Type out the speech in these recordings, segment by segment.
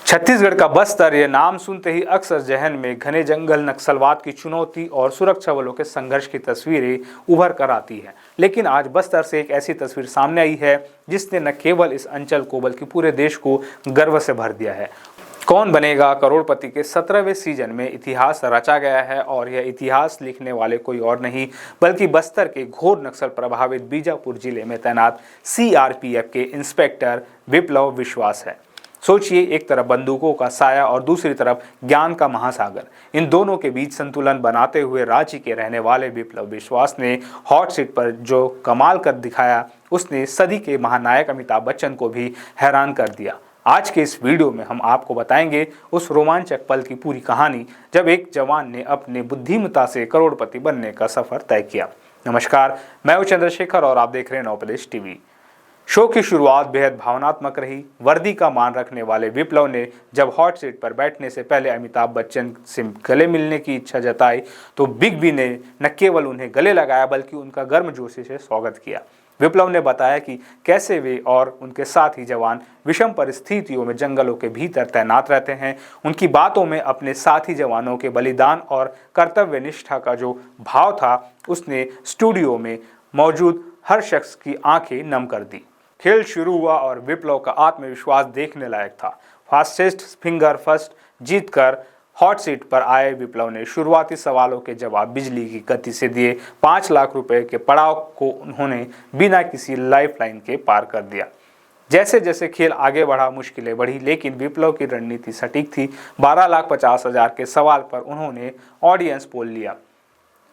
छत्तीसगढ़ का बस्तर, ये नाम सुनते ही अक्सर जहन में घने जंगल, नक्सलवाद की चुनौती और सुरक्षा बलों के संघर्ष की तस्वीरें उभर कर आती हैं। लेकिन आज बस्तर से एक ऐसी तस्वीर सामने आई है जिसने न केवल इस अंचल को बल्कि पूरे देश को गर्व से भर दिया है। कौन बनेगा करोड़पति के 17वें सीजन में इतिहास रचा गया है और यह इतिहास लिखने वाले कोई और नहीं बल्कि बस्तर के घोर नक्सल प्रभावित बीजापुर जिले में तैनात सीआरपीएफ के इंस्पेक्टर विप्लव विश्वास है। सोचिए, एक तरफ बंदूकों का साया और दूसरी तरफ ज्ञान का महासागर। इन दोनों के बीच संतुलन बनाते हुए रांची के रहने वाले विप्लव विश्वास ने हॉट सीट पर जो कमाल कर दिखाया, उसने सदी के महानायक अमिताभ बच्चन को भी हैरान कर दिया। आज के इस वीडियो में हम आपको बताएंगे उस रोमांचक पल की पूरी कहानी जब एक जवान ने अपने बुद्धिमत्ता से करोड़पति बनने का सफर तय किया। नमस्कार, मैं हूं चंद्रशेखर और आप देख रहे हैं नवप्रदेश टीवी। शो की शुरुआत बेहद भावनात्मक रही। वर्दी का मान रखने वाले विप्लव ने जब हॉट सीट पर बैठने से पहले अमिताभ बच्चन से गले मिलने की इच्छा जताई तो बिग बी ने न केवल उन्हें गले लगाया बल्कि उनका गर्मजोशी से स्वागत किया। विप्लव ने बताया कि कैसे वे और उनके साथी जवान विषम परिस्थितियों में जंगलों के भीतर तैनात रहते हैं। उनकी बातों में अपने साथी जवानों के बलिदान और कर्तव्य निष्ठा का जो भाव था, उसने स्टूडियो में मौजूद हर शख्स की आंखें नम कर दी। खेल शुरू हुआ और विप्लव का आत्मविश्वास देखने लायक था। फास्टेस्ट फिंगर फर्स्ट जीतकर हॉट सीट पर आए विप्लव ने शुरुआती सवालों के जवाब बिजली की गति से दिए। 5 लाख रुपए के पड़ाव को उन्होंने बिना किसी लाइफलाइन के पार कर दिया। जैसे जैसे खेल आगे बढ़ा, मुश्किलें बढ़ी, लेकिन विप्लव की रणनीति सटीक थी। 12,50,000 के सवाल पर उन्होंने ऑडियंस पोल लिया,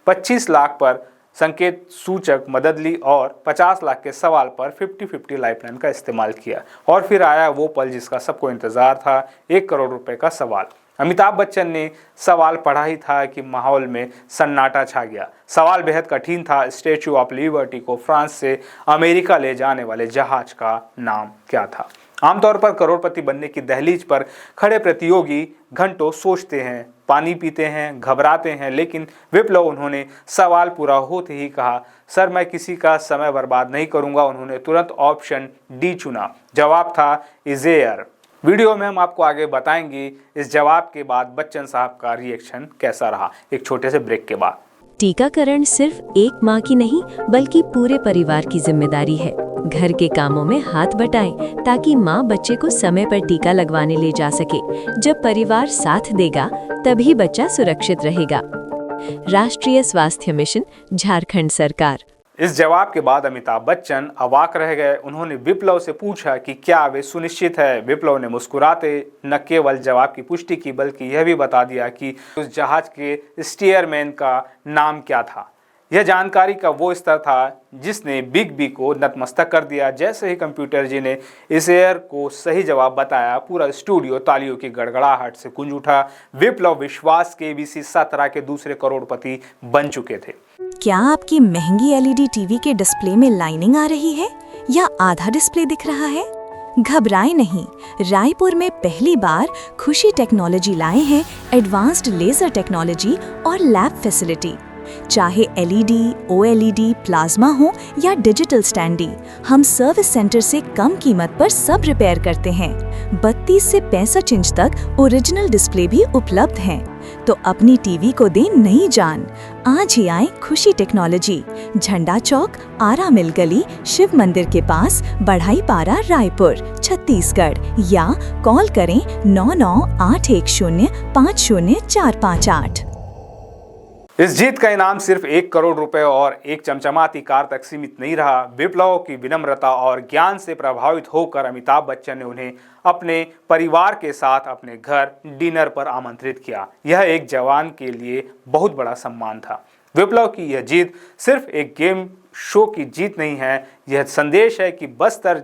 25 लाख पर संकेत सूचक मदद ली और 50 लाख के सवाल पर 50-50 लाइफलाइन का इस्तेमाल किया। और फिर आया वो पल जिसका सबको इंतजार था, 1 करोड़ रुपए का सवाल। अमिताभ बच्चन ने सवाल पढ़ा ही था कि माहौल में सन्नाटा छा गया। सवाल बेहद कठिन था। स्टैच्यू ऑफ लिबर्टी को फ्रांस से अमेरिका ले जाने वाले जहाज का नाम क्या था? आमतौर पर करोड़पति बनने की दहलीज पर खड़े प्रतियोगी घंटों सोचते हैं, पानी पीते हैं, घबराते हैं, लेकिन विप्लव, उन्होंने सवाल पूरा होते ही कहा, सर मैं किसी का समय बर्बाद नहीं करूंगा। उन्होंने तुरंत ऑप्शन डी चुना। जवाब था इज एयर। वीडियो में हम आपको आगे बताएंगे इस जवाब के बाद बच्चन साहब का रिएक्शन कैसा रहा, एक छोटे से ब्रेक के बाद। टीकाकरण सिर्फ एक माँ की नहीं बल्कि पूरे परिवार की जिम्मेदारी है। घर के कामों में हाथ बटाएं ताकि माँ बच्चे को समय पर टीका लगवाने ले जा सके। जब परिवार साथ देगा तभी बच्चा सुरक्षित रहेगा। राष्ट्रीय स्वास्थ्य मिशन, झारखंड सरकार। इस जवाब के बाद अमिताभ बच्चन अवाक रह गए। उन्होंने विप्लव से पूछा कि क्या वे सुनिश्चित है। विप्लव ने मुस्कुराते न केवल जवाब की पुष्टि की बल्कि यह भी बता दिया कि उस जहाज के स्टीयरमैन का नाम क्या था। यह जानकारी का वो स्तर था जिसने बिग बी को नतमस्तक कर दिया। जैसे ही कंप्यूटर जी ने इस एयर को सही जवाब बताया, पूरा स्टूडियो तालियों की गड़गड़ाहट से गूंज उठा। विप्लव विश्वास KBC 17 के दूसरे करोड़पति बन चुके थे। क्या आपकी महंगी LED टीवी के डिस्प्ले में लाइनिंग आ रही है या आधा डिस्प्ले दिख रहा है? घबराएं नहीं, रायपुर में पहली बार खुशी टेक्नोलॉजी लाए हैं एडवांस्ड लेजर टेक्नोलॉजी और लैब फैसिलिटी। चाहे LED, OLED, प्लाज्मा हो या डिजिटल स्टैंडी, हम सर्विस सेंटर से कम कीमत पर सब रिपेयर करते हैं। 32 से 65 इंच तक ओरिजिनल डिस्प्ले भी उपलब्ध हैं। तो अपनी टीवी को दें नई जान। आज ही आए खुशी टेक्नोलॉजी, झंडा चौक, आरा मिल गली, शिव मंदिर के पास, बढ़ाई पारा, रायपुर, छत्तीसगढ़, या कॉल करें 9981050458। इस जीत का इनाम सिर्फ 1 करोड़ रुपए और एक चमचमाती कार तक सीमित नहीं रहा। विप्लव की विनम्रता और ज्ञान से प्रभावित होकर अमिताभ बच्चन ने उन्हें अपने परिवार के साथ अपने घर डिनर पर आमंत्रित किया। यह एक जवान के लिए बहुत बड़ा सम्मान था। विप्लव की यह जीत सिर्फ एक गेम शो की जीत नहीं है, यह संदेश है कि बस्तर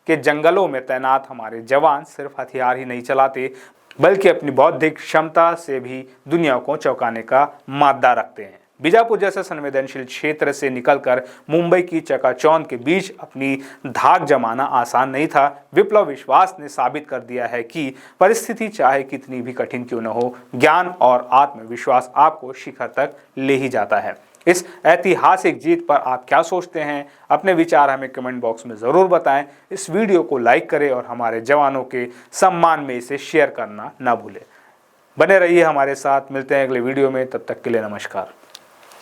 के जंगलों में तैनात हमारे जवान सिर्फ हथियार ही नहीं चलाते बल्कि अपनी बौद्धिक क्षमता से भी दुनिया को चौंकाने का मादा रखते हैं। बीजापुर जैसे संवेदनशील क्षेत्र से निकलकर मुंबई की चकाचौंध के बीच अपनी धाक जमाना आसान नहीं था। विप्लव विश्वास ने साबित कर दिया है कि परिस्थिति चाहे कितनी भी कठिन क्यों न हो, ज्ञान और आत्मविश्वास आपको शिखर तक ले ही जाता है। इस ऐतिहासिक जीत पर आप क्या सोचते हैं? अपने विचार हमें कमेंट बॉक्स में ज़रूर बताएं। इस वीडियो को लाइक करें और हमारे जवानों के सम्मान में इसे शेयर करना ना भूलें। बने रहिए हमारे साथ, मिलते हैं अगले वीडियो में, तब तक के लिए नमस्कार।